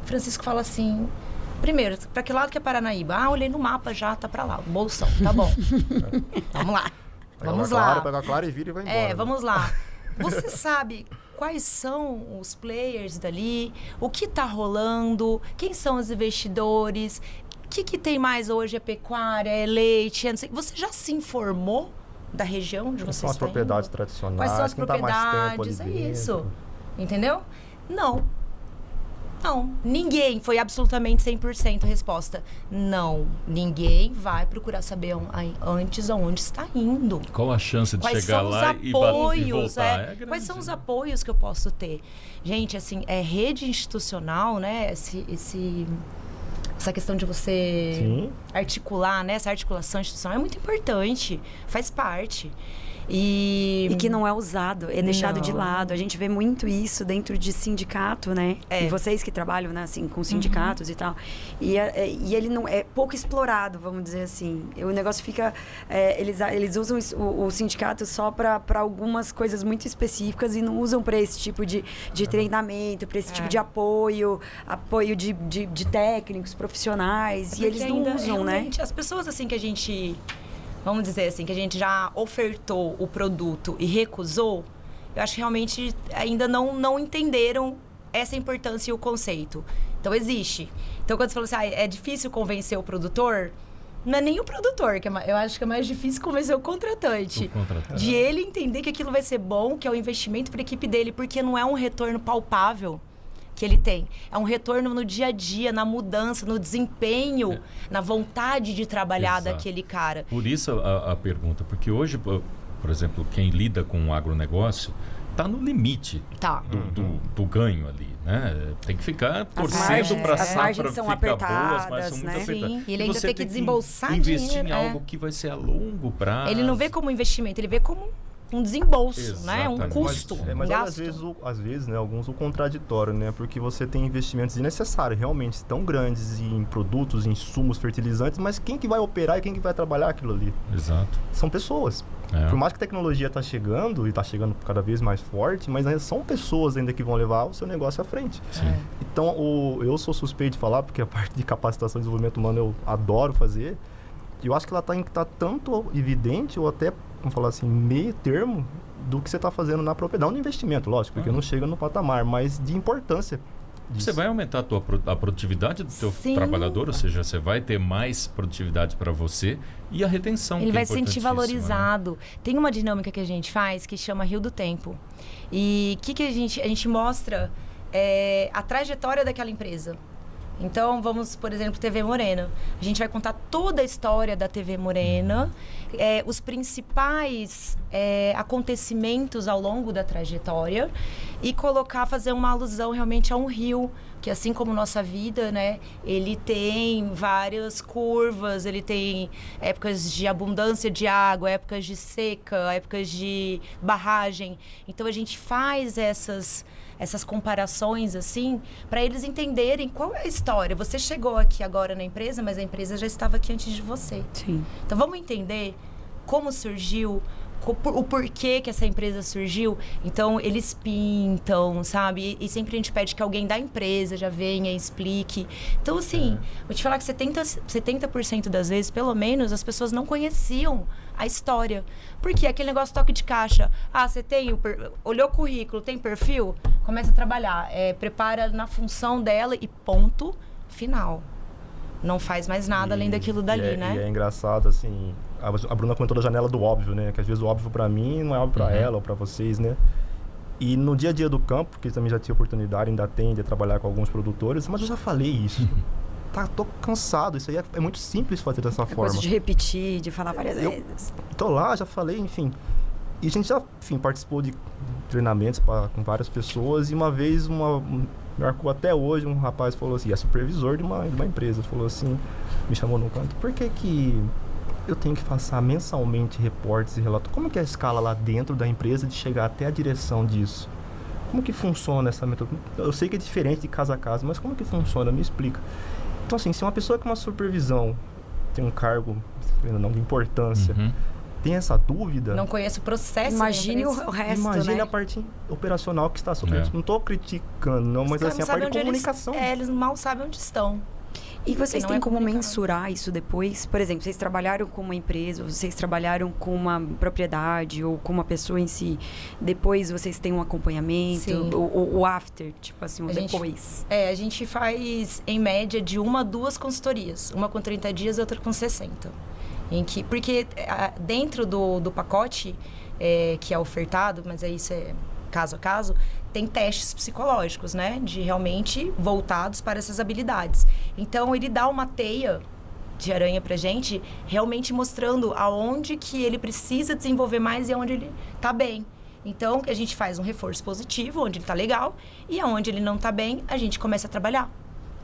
Speaker 3: O Francisco fala assim... Primeiro, para que lado que é Paranaíba? Ah, olhei no mapa já, tá para lá. Bolsão, tá bom. Vamos lá. Vamos lá.
Speaker 4: Pega a clara e vira e vai embora.
Speaker 3: Vamos lá. Você sabe quais são os players dali? O que tá rolando? Quem são os investidores? O que tem mais hoje? É pecuária, é leite, é não sei. Você já se informou da região onde você está indo?
Speaker 4: Quais são as propriedades tradicionais?
Speaker 3: Quais são as
Speaker 4: quem
Speaker 3: propriedades?
Speaker 4: Tá mais tempo ali dentro?
Speaker 3: Isso. Entendeu? Não. Ninguém. Foi absolutamente 100% a resposta. Não. Ninguém vai procurar saber antes aonde está indo.
Speaker 2: Qual a chance de
Speaker 3: Quais
Speaker 2: chegar
Speaker 3: são
Speaker 2: lá
Speaker 3: os
Speaker 2: e
Speaker 3: apoios,
Speaker 2: voltar? É grande,
Speaker 3: quais são os
Speaker 2: né?
Speaker 3: apoios que eu posso ter? Gente, assim, rede institucional, né? Essa questão de você articular, né? Essa articulação institucional é muito importante. Faz parte. E
Speaker 1: que não é usado, é deixado de lado. A gente vê muito isso dentro de sindicato, né? E vocês que trabalham, né, assim, com sindicatos e tal. E ele não é pouco explorado, vamos dizer assim. O negócio fica... eles usam o sindicato só para algumas coisas muito específicas e não usam para esse tipo de treinamento, para esse tipo de apoio de técnicos, profissionais. E eles não usam, né?
Speaker 3: As pessoas, assim, que a gente... Vamos dizer assim, que a gente já ofertou o produto e recusou, eu acho que realmente ainda não entenderam essa importância e o conceito. Então, existe. Então, quando você falou assim, é difícil convencer o produtor, não é nem o produtor, que eu acho que é mais difícil convencer o contratante. De ele entender que aquilo vai ser bom, que é o investimento para a equipe dele, porque não é um retorno palpável que ele tem. É um retorno no dia a dia, na mudança, no desempenho, na vontade de trabalhar daquele cara.
Speaker 2: Por isso a pergunta, porque hoje, por exemplo, quem lida com o agronegócio está no limite do ganho ali, né? Tem que ficar torcendo para a safra ficar boa, as margens são muito apertadas.
Speaker 3: Sim, e ele ainda tem que desembolsar
Speaker 2: investir
Speaker 3: dinheiro,
Speaker 2: em algo que vai ser a longo prazo.
Speaker 3: Ele não vê como investimento, ele vê como um desembolso, né? Um custo,
Speaker 4: mas
Speaker 3: um gasto.
Speaker 4: às vezes, né, alguns o contraditório, né? Porque você tem investimentos desnecessários, realmente tão grandes em produtos, em insumos, fertilizantes, mas quem que vai operar e quem que vai trabalhar aquilo ali?
Speaker 2: Exato.
Speaker 4: São pessoas. Por mais que a tecnologia está chegando e está chegando cada vez mais forte, mas ainda são pessoas ainda que vão levar o seu negócio à frente. Então, eu sou suspeito de falar, porque a parte de capacitação e desenvolvimento humano eu adoro fazer. E eu acho que ela está tanto evidente ou até, vamos falar assim, meio termo do que você está fazendo na propriedade. Não de investimento, lógico, porque não chega no patamar, mas de importância disso.
Speaker 2: Você vai aumentar a produtividade do seu trabalhador, ou seja, você vai ter mais produtividade para você e a retenção.
Speaker 3: Ele vai se sentir valorizado. Né? Tem uma dinâmica que a gente faz que chama Rio do Tempo. E o que a gente mostra a trajetória daquela empresa. Então, vamos, por exemplo, TV Morena. A gente vai contar toda a história da TV Morena, os principais acontecimentos ao longo da trajetória e fazer uma alusão realmente a um rio, que assim como nossa vida, né, ele tem várias curvas, ele tem épocas de abundância de água, épocas de seca, épocas de barragem. Então, a gente faz essas comparações, assim, para eles entenderem qual é a história. Você chegou aqui agora na empresa, mas a empresa já estava aqui antes de você.
Speaker 1: Sim.
Speaker 3: Então, vamos entender como surgiu, o porquê que essa empresa surgiu. Então, eles pintam, sabe? E sempre a gente pede que alguém da empresa já venha e explique. Então, assim, vou te falar que 70% das vezes, pelo menos, as pessoas não conheciam a história. Porque aquele negócio toque de caixa. Ah, você tem olhou o currículo, tem perfil? Começa a trabalhar. Prepara na função dela e ponto final. Não faz mais nada além daquilo dali, né?
Speaker 4: E é engraçado, assim... A Bruna comentou da janela do óbvio, né? Que às vezes o óbvio pra mim não é óbvio pra ela ou pra vocês, né? E no dia a dia do campo, porque também já tive oportunidade, ainda tem, de trabalhar com alguns produtores, mas eu já falei isso. tô cansado. Isso aí é muito simples fazer dessa forma.
Speaker 1: Coisa de repetir, de falar várias vezes.
Speaker 4: Tô lá, já falei, enfim. E a gente já, enfim, participou de treinamentos com várias pessoas. E uma vez, me marcou até hoje, um rapaz falou assim, é supervisor de uma empresa, falou assim, me chamou no canto, por que eu tenho que passar mensalmente reportes e relatos? Como que é a escala lá dentro da empresa de chegar até a direção disso? Como que funciona essa metodologia? Eu sei que é diferente de casa a casa, mas como que funciona? Me explica. Então, assim, se uma pessoa com uma supervisão tem um cargo, não de importância, tem essa dúvida...
Speaker 3: Não conhece o processo.
Speaker 1: Imagine o resto,
Speaker 4: Imagine, né?
Speaker 1: né?
Speaker 4: A parte operacional que está sofrendo. Não estou criticando, não, mas assim, a parte de comunicação.
Speaker 3: Eles mal sabem onde estão.
Speaker 1: E vocês têm como
Speaker 3: comunicado.
Speaker 1: mensurar isso depois? Por exemplo, vocês trabalharam com uma empresa, vocês trabalharam com uma propriedade ou com uma pessoa em si. Depois vocês têm um acompanhamento, o after, tipo assim, o depois.
Speaker 3: A gente faz, em média, de 1 a 2 consultorias. Uma com 30 dias e outra com 60. Porque dentro do pacote que é ofertado, mas aí isso é caso a caso, tem testes psicológicos, né? De realmente voltados para essas habilidades. Então, ele dá uma teia de aranha pra gente, realmente mostrando aonde que ele precisa desenvolver mais e aonde ele tá bem. Então, a gente faz um reforço positivo, onde ele tá legal, e aonde ele não tá bem, a gente começa a trabalhar.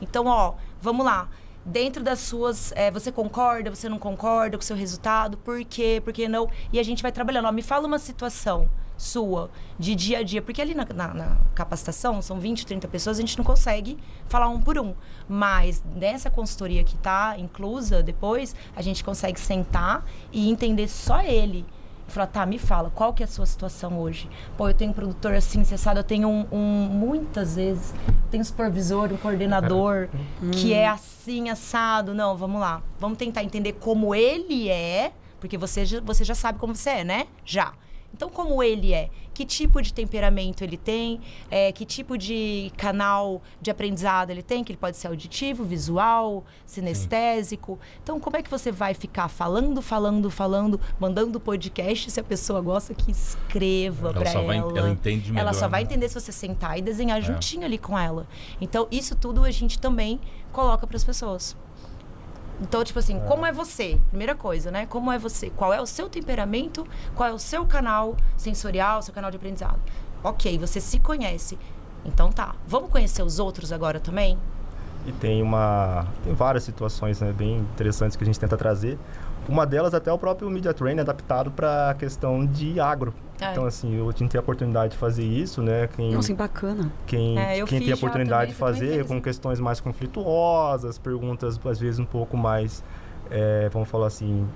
Speaker 3: Então, vamos lá. Dentro das suas... você concorda, você não concorda com o seu resultado? Por quê? Por que não? E a gente vai trabalhando. Me fala uma situação sua, de dia a dia. Porque ali na capacitação, são 20, 30 pessoas, a gente não consegue falar um por um. Mas nessa consultoria que está inclusa depois, a gente consegue sentar e entender só ele. Falar, me fala, qual que é a sua situação hoje? Pô, eu tenho um produtor assim, cessado, eu tenho muitas vezes, tenho um supervisor, um coordenador, que é assim, assado. Não, vamos lá. Vamos tentar entender como ele é, porque você já sabe como você é, né? Já. Então, como ele é? Que tipo de temperamento ele tem? Que tipo de canal de aprendizado ele tem? Que ele pode ser auditivo, visual, sinestésico. Sim. Então, como é que você vai ficar falando, mandando podcast? Se a pessoa gosta, que escreva para ela.
Speaker 2: Ela entende melhor.
Speaker 3: Ela só vai entender se você sentar e desenhar juntinho ali com ela. Então, isso tudo a gente também coloca para as pessoas. Então, tipo assim, como é você? Primeira coisa, né? Como é você? Qual é o seu temperamento? Qual é o seu canal sensorial, seu canal de aprendizado? Ok, você se conhece. Então tá. Vamos conhecer os outros agora também?
Speaker 4: E tem várias situações, né, bem interessantes que a gente tenta trazer. Uma delas até o próprio Media Training adaptado para a questão de agro. Então, assim, eu tinha a oportunidade de fazer isso, né?
Speaker 1: Nossa, bacana.
Speaker 4: Quem tem a oportunidade de fazer com questões mais conflituosas, perguntas, às vezes, um pouco mais, vamos falar assim...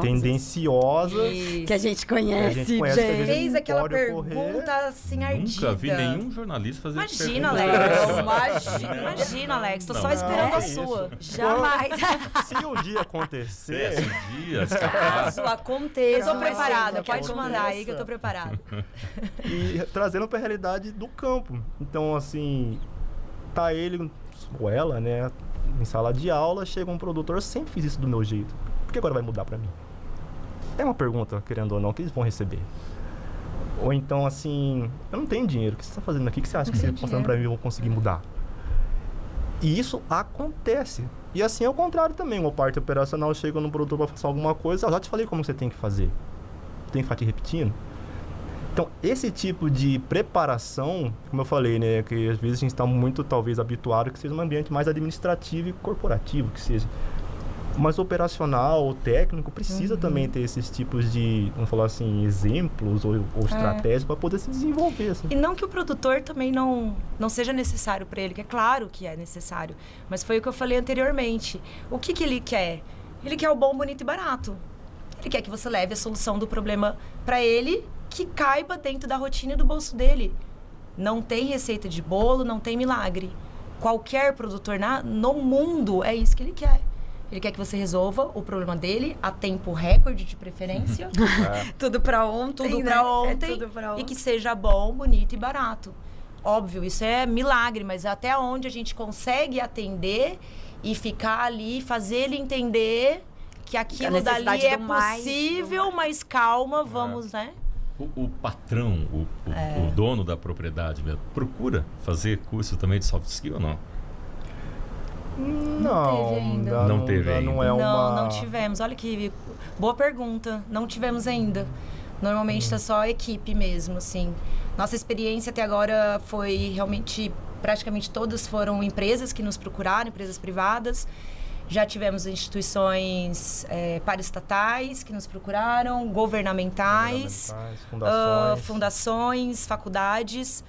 Speaker 4: tendenciosas.
Speaker 1: Que a gente conhece,
Speaker 3: gente. Fez aquela pergunta assim, ardida.
Speaker 2: Nunca vi nenhum jornalista fazer
Speaker 3: Imagina, Alex. Imagina, Alex. Tô só esperando a sua.
Speaker 1: Jamais.
Speaker 4: Se um dia acontecer...
Speaker 1: Caso aconteça.
Speaker 3: Eu tô preparada. Pode mandar aí que eu tô preparada.
Speaker 4: E trazendo pra realidade do campo. Então, assim, tá ele ou ela, né, em sala de aula, chega um produtor, eu sempre fiz isso do meu jeito. Por que agora vai mudar pra mim? É uma pergunta, querendo ou não, que eles vão receber. Ou então, assim, eu não tenho dinheiro, o que você está fazendo aqui? O que você acha que você passando pra mim eu vou conseguir mudar? E isso acontece. E assim é o contrário também. Uma parte operacional chega no produtor para fazer alguma coisa, eu já te falei como você tem que fazer. Tem que ficar te repetindo. Então, esse tipo de preparação, como eu falei, né, que às vezes a gente está muito, talvez, habituado que seja um ambiente mais administrativo e corporativo, que seja. Mas operacional, ou técnico, precisa também ter esses tipos de, vamos falar assim, exemplos ou estratégias para poder se desenvolver. Assim.
Speaker 3: E não que o produtor também não seja necessário para ele, que é claro que é necessário. Mas foi o que eu falei anteriormente. O que ele quer? Ele quer o bom, bonito e barato. Ele quer que você leve a solução do problema para ele, que caiba dentro da rotina e do bolso dele. Não tem receita de bolo, não tem milagre. Qualquer produtor no mundo é isso que ele quer. Ele quer que você resolva o problema dele a tempo recorde, de preferência.
Speaker 1: Tudo pra ontem,
Speaker 3: tudo pra ontem.
Speaker 1: Tudo pra ontem.
Speaker 3: E que seja bom, bonito e barato. Óbvio, isso é milagre, mas até onde a gente consegue atender e ficar ali, fazer ele entender que aquilo dali é possível, mas calma, vamos, né?
Speaker 2: O patrão, o dono da propriedade, procura fazer curso também de soft skill ou não?
Speaker 3: Não teve ainda.
Speaker 2: Não teve ainda.
Speaker 4: Não é uma...
Speaker 3: Não tivemos. Olha que boa pergunta. Não tivemos ainda. Normalmente está só a equipe mesmo, assim. Nossa experiência até agora foi realmente... Praticamente todas foram empresas que nos procuraram, empresas privadas. Já tivemos instituições paraestatais que nos procuraram, governamentais, fundações, faculdades.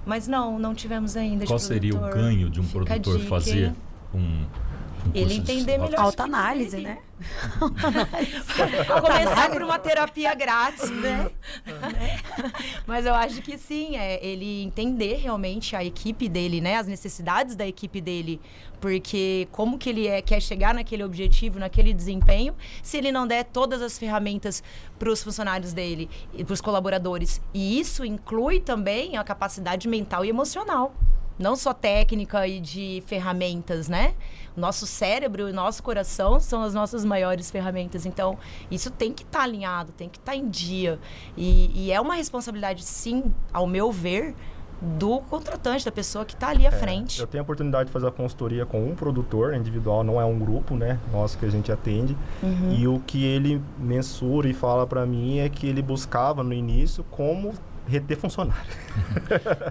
Speaker 3: Mas não tivemos ainda.
Speaker 2: Qual seria o ganho de um produtor fazer um
Speaker 3: ele entender melhor.
Speaker 1: Autoanálise, né?
Speaker 3: Começar por uma terapia grátis, né? Mas eu acho que sim, ele entender realmente a equipe dele, né? As necessidades da equipe dele. Porque como que ele quer chegar naquele objetivo, naquele desempenho, se ele não der todas as ferramentas para os funcionários dele e para os colaboradores. E isso inclui também a capacidade mental e emocional. Não só técnica e de ferramentas, né? O nosso cérebro e o nosso coração são as nossas maiores ferramentas. Então, isso tem que estar alinhado, tem que estar em dia. E é uma responsabilidade, sim, ao meu ver, do contratante, da pessoa que está ali à frente.
Speaker 4: Eu tenho a oportunidade de fazer a consultoria com um produtor individual, não é um grupo, né? Nosso que a gente atende. E o que ele mensura e fala para mim é que ele buscava no início como reter funcionário.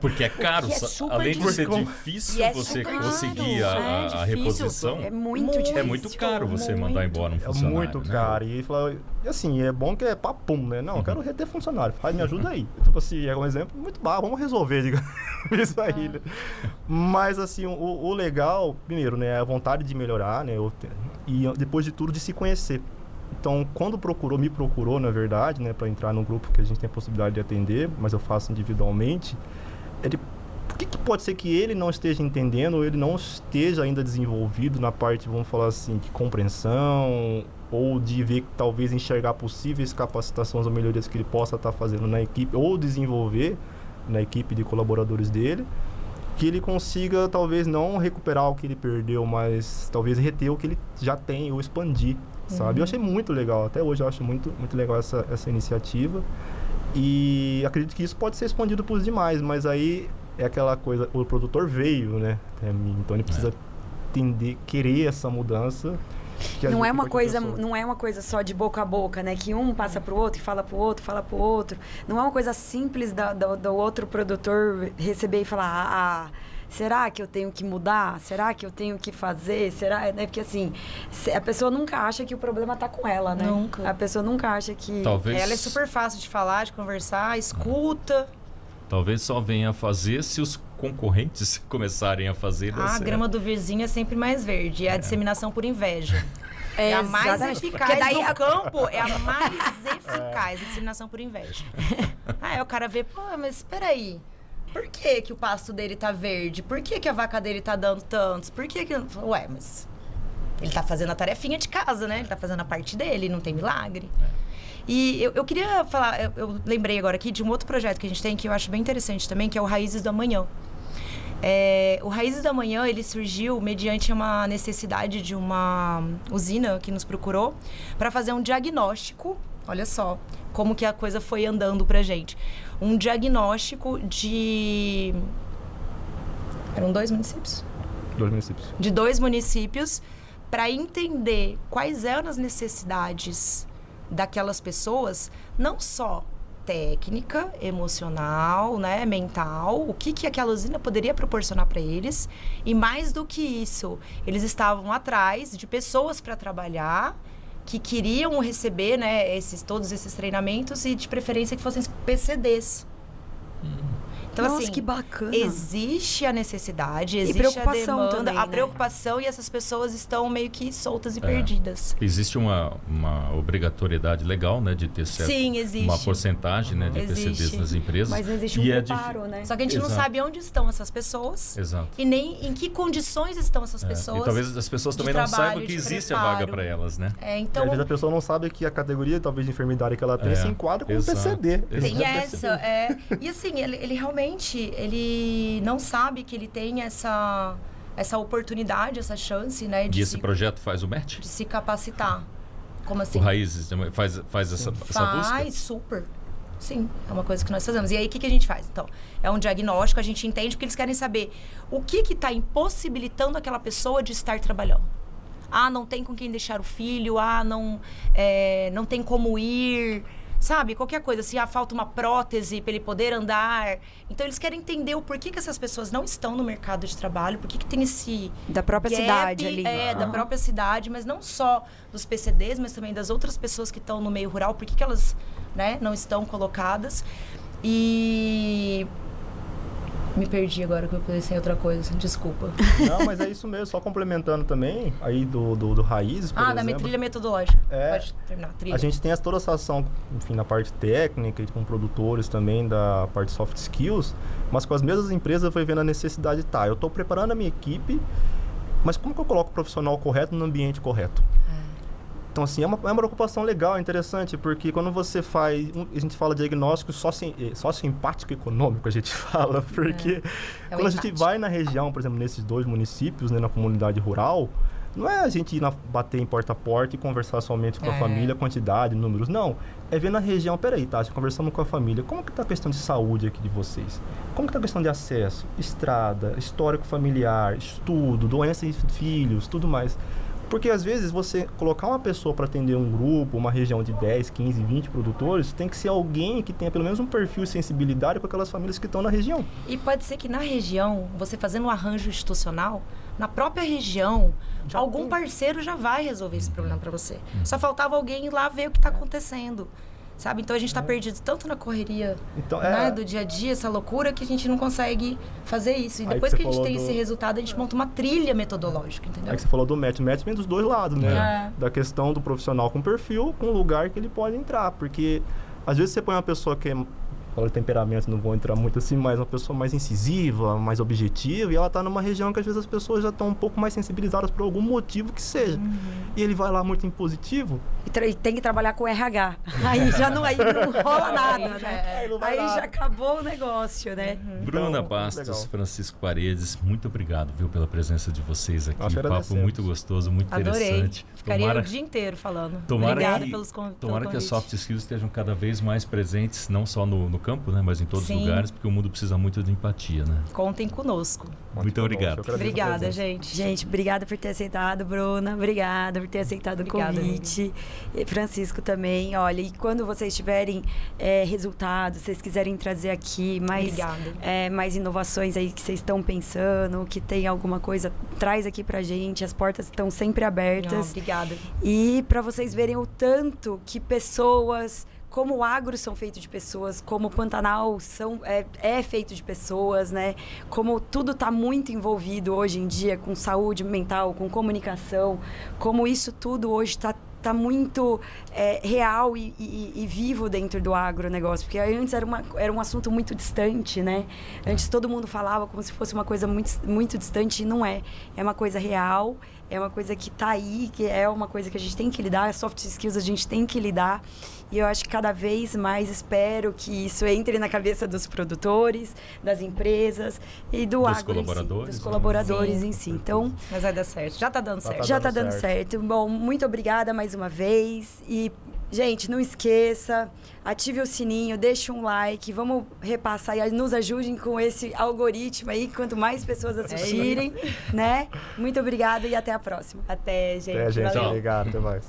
Speaker 2: Porque é caro, além de ser
Speaker 1: difícil.
Speaker 2: difícil você conseguir a reposição,
Speaker 1: é muito difícil.
Speaker 2: É muito caro você mandar embora um funcionário.
Speaker 4: É muito caro. E ele falou, assim, é bom que é papum, né? Não, eu quero reter funcionário. Faz, me ajuda aí. Tipo assim, é um exemplo muito bom, vamos resolver, digamos, isso aí, né? Mas, assim, o legal, primeiro, né, é a vontade de melhorar, né? E depois de tudo, de se conhecer. Então, quando me procurou, na verdade, né, para entrar no grupo que a gente tem a possibilidade de atender, mas eu faço individualmente, por que pode ser que ele não esteja entendendo ou ele não esteja ainda desenvolvido na parte, vamos falar assim, de compreensão ou de ver, talvez, enxergar possíveis capacitações ou melhorias que ele possa estar fazendo na equipe ou desenvolver na equipe de colaboradores dele, que ele consiga, talvez, não recuperar o que ele perdeu, mas talvez reter o que ele já tem ou expandir. Sabe? Eu achei muito legal, até hoje eu acho muito, muito legal essa iniciativa e acredito que isso pode ser expandido para os demais, mas aí é aquela coisa, o produtor veio, né, até mim, então ele precisa entender, querer essa mudança.
Speaker 1: Não é uma coisa só de boca a boca, né? Que um passa pro outro e fala pro outro, fala pro outro. Não é uma coisa simples do outro produtor receber e falar, será que eu tenho que mudar? Será que eu tenho que fazer? Será? Né? Porque assim, a pessoa nunca acha que o problema tá com ela, né?
Speaker 3: Nunca.
Speaker 1: A pessoa nunca acha que...
Speaker 2: Talvez...
Speaker 3: Ela é super fácil de falar, de conversar, escuta.
Speaker 2: Talvez só venha a fazer se os concorrentes começarem a fazer.
Speaker 3: A grama do vizinho é sempre mais verde. É a disseminação por inveja. É a mais eficaz do campo, é a mais eficaz, a disseminação por inveja. Aí o cara vê, mas espera aí. Por que o pasto dele tá verde? Por que a vaca dele tá dando tantos? Por que... Ué, mas ele tá fazendo a tarefinha de casa, né? Ele tá fazendo a parte dele, não tem milagre. E eu queria falar, eu lembrei agora aqui de um outro projeto que a gente tem que eu acho bem interessante também, que é o Raízes do Amanhã. O Raízes do Amanhã, ele surgiu mediante uma necessidade de uma usina que nos procurou para fazer um diagnóstico, olha só, como que a coisa foi andando pra gente. Um diagnóstico de... Eram 2 municípios?
Speaker 4: 2 municípios.
Speaker 3: De 2 municípios, para entender quais eram as necessidades daquelas pessoas, não só técnica, emocional, né, mental, o que aquela usina poderia proporcionar para eles, e mais do que isso, eles estavam atrás de pessoas para trabalhar, que queriam receber, né, todos esses treinamentos e de preferência que fossem PCDs. Então,
Speaker 1: nossa,
Speaker 3: assim,
Speaker 1: que bacana.
Speaker 3: Existe a necessidade, existe a demanda, também, a preocupação, e essas pessoas estão meio que soltas e perdidas.
Speaker 2: Existe uma obrigatoriedade legal, né, de ter certo,
Speaker 3: sim, existe.
Speaker 2: Uma porcentagem, né, de PCDs nas empresas.
Speaker 1: Mas não existe um preparo, né?
Speaker 3: Só que a gente não sabe onde estão essas pessoas.
Speaker 2: Exato.
Speaker 3: E nem em que condições estão essas pessoas.
Speaker 2: E talvez as pessoas também não saibam que existe a vaga para elas, né?
Speaker 3: Então...
Speaker 4: E às vezes a pessoa não sabe que a categoria, talvez, de enfermidade que ela tem se enquadra com o PCD.
Speaker 3: Tem essa, E assim, ele realmente, ele não sabe que ele tem essa oportunidade, essa chance, né?
Speaker 2: E esse projeto faz o match?
Speaker 3: De se capacitar. Como assim?
Speaker 2: O Raízes faz essa busca?
Speaker 3: Faz, super. Sim, é uma coisa que nós fazemos. E aí, o que a gente faz? Então, é um diagnóstico, a gente entende porque eles querem saber o que está impossibilitando aquela pessoa de estar trabalhando. Ah, não tem com quem deixar o filho, não tem como ir, sabe? Qualquer coisa, assim, falta uma prótese para ele poder andar. Então, eles querem entender o porquê que essas pessoas não estão no mercado de trabalho, por que tem esse
Speaker 1: da própria
Speaker 3: gap,
Speaker 1: cidade ali.
Speaker 3: Da própria cidade, mas não só dos PCDs, mas também das outras pessoas que estão no meio rural, por que elas, né, não estão colocadas. E... me perdi agora que eu pensei em outra coisa, desculpa.
Speaker 4: Não, mas é isso mesmo, só complementando também, aí do Raízes, por
Speaker 3: da
Speaker 4: exemplo.
Speaker 3: trilha metodológica.
Speaker 4: É,
Speaker 3: pode terminar, trilha.
Speaker 4: A gente tem toda essa ação, enfim, na parte técnica e com produtores também da parte soft skills, mas com as mesmas empresas foi vendo a necessidade, eu estou preparando a minha equipe, mas como que eu coloco o profissional correto no ambiente correto? Então, assim, é uma preocupação legal, interessante, porque quando você faz... a gente fala de diagnóstico socioempático econômico, a gente fala, porque quando a gente vai na região, por exemplo, nesses 2 municípios, né, na comunidade rural, não é a gente ir bater em porta a porta e conversar somente com a família, quantidade, números, não. É ver na região, peraí, conversando com a família, como que está a questão de saúde aqui de vocês? Como que está a questão de acesso, estrada, histórico familiar, estudo, doença em filhos, tudo mais. Porque, às vezes, você colocar uma pessoa para atender um grupo, uma região de 10, 15, 20 produtores, tem que ser alguém que tenha pelo menos um perfil de sensibilidade com aquelas famílias que estão na região.
Speaker 3: E pode ser que na região, você fazendo um arranjo institucional, na própria região, algum parceiro já vai resolver esse problema para você. Só faltava alguém ir lá ver o que está acontecendo. Sabe? Então, a gente está perdido tanto na correria do dia a dia, essa loucura, que a gente não consegue fazer isso. E depois que a gente tem esse resultado, a gente monta uma trilha metodológica, entendeu?
Speaker 4: Aí que você falou do match. O match vem dos 2 lados, né? Da questão do profissional com perfil, com o lugar que ele pode entrar. Porque, às vezes, você põe uma pessoa que fala de temperamento, não vou entrar muito assim, mas uma pessoa mais incisiva, mais objetiva, e ela está numa região que às vezes as pessoas já estão um pouco mais sensibilizadas por algum motivo que seja. E ele vai lá muito impositivo.
Speaker 1: E tem que trabalhar com RH. Aí não rola nada, né? Aí já acabou o negócio, né?
Speaker 2: Bruna
Speaker 4: Então,
Speaker 2: Bastos,
Speaker 4: legal.
Speaker 2: Francisco Paredes, muito obrigado, pela presença de vocês aqui.
Speaker 4: Nós
Speaker 2: Um papo
Speaker 4: agradecemos.
Speaker 2: muito gostoso, muito
Speaker 3: Adorei.
Speaker 2: interessante.
Speaker 3: Ficaria o dia inteiro falando.
Speaker 2: Tomara
Speaker 3: Obrigada
Speaker 2: que,
Speaker 3: pelo
Speaker 2: tomara que as
Speaker 3: convite.
Speaker 2: soft skills estejam cada vez mais presentes, não só no campo, né, mas em todos os
Speaker 3: Sim.
Speaker 2: lugares, porque o mundo precisa muito de empatia, né?
Speaker 3: Contem conosco.
Speaker 2: Muito obrigado.
Speaker 4: Eu agradeço a
Speaker 3: Obrigada,
Speaker 4: presença.
Speaker 3: gente.
Speaker 1: Gente, obrigada por ter aceitado, Bruna. Obrigada por ter aceitado
Speaker 3: Obrigada,
Speaker 1: o convite. E Francisco também. Olha, e quando vocês tiverem resultados, vocês quiserem trazer aqui mais inovações aí que vocês estão pensando, que tem alguma coisa, traz aqui pra gente. As portas estão sempre abertas.
Speaker 3: Obrigada.
Speaker 1: E para vocês verem o tanto que pessoas, como o agro são feitos de pessoas, como o Pantanal é feito de pessoas, né? Como tudo está muito envolvido hoje em dia com saúde mental, com comunicação, como isso tudo hoje está muito real e vivo dentro do agronegócio. Porque antes era um assunto muito distante, né? Antes todo mundo falava como se fosse uma coisa muito, muito distante, e não é. É uma coisa real, é uma coisa que está aí, que é uma coisa que a gente tem que lidar, soft skills a gente tem que lidar. E eu acho que cada vez mais espero que isso entre na cabeça dos produtores, das empresas e do agro
Speaker 2: colaboradores,
Speaker 1: em si, dos colaboradores
Speaker 3: Sim.
Speaker 1: em si. Então,
Speaker 3: Mas vai dar certo. Já tá dando certo.
Speaker 1: já está dando certo. Bom, muito obrigada mais uma vez. E, gente, não esqueça, ative o sininho, deixe um like, vamos repassar e nos ajudem com esse algoritmo aí, quanto mais pessoas assistirem, né? Muito obrigada e até a próxima.
Speaker 3: Até, gente.
Speaker 4: Gente,
Speaker 3: Valeu.
Speaker 4: obrigado, até mais.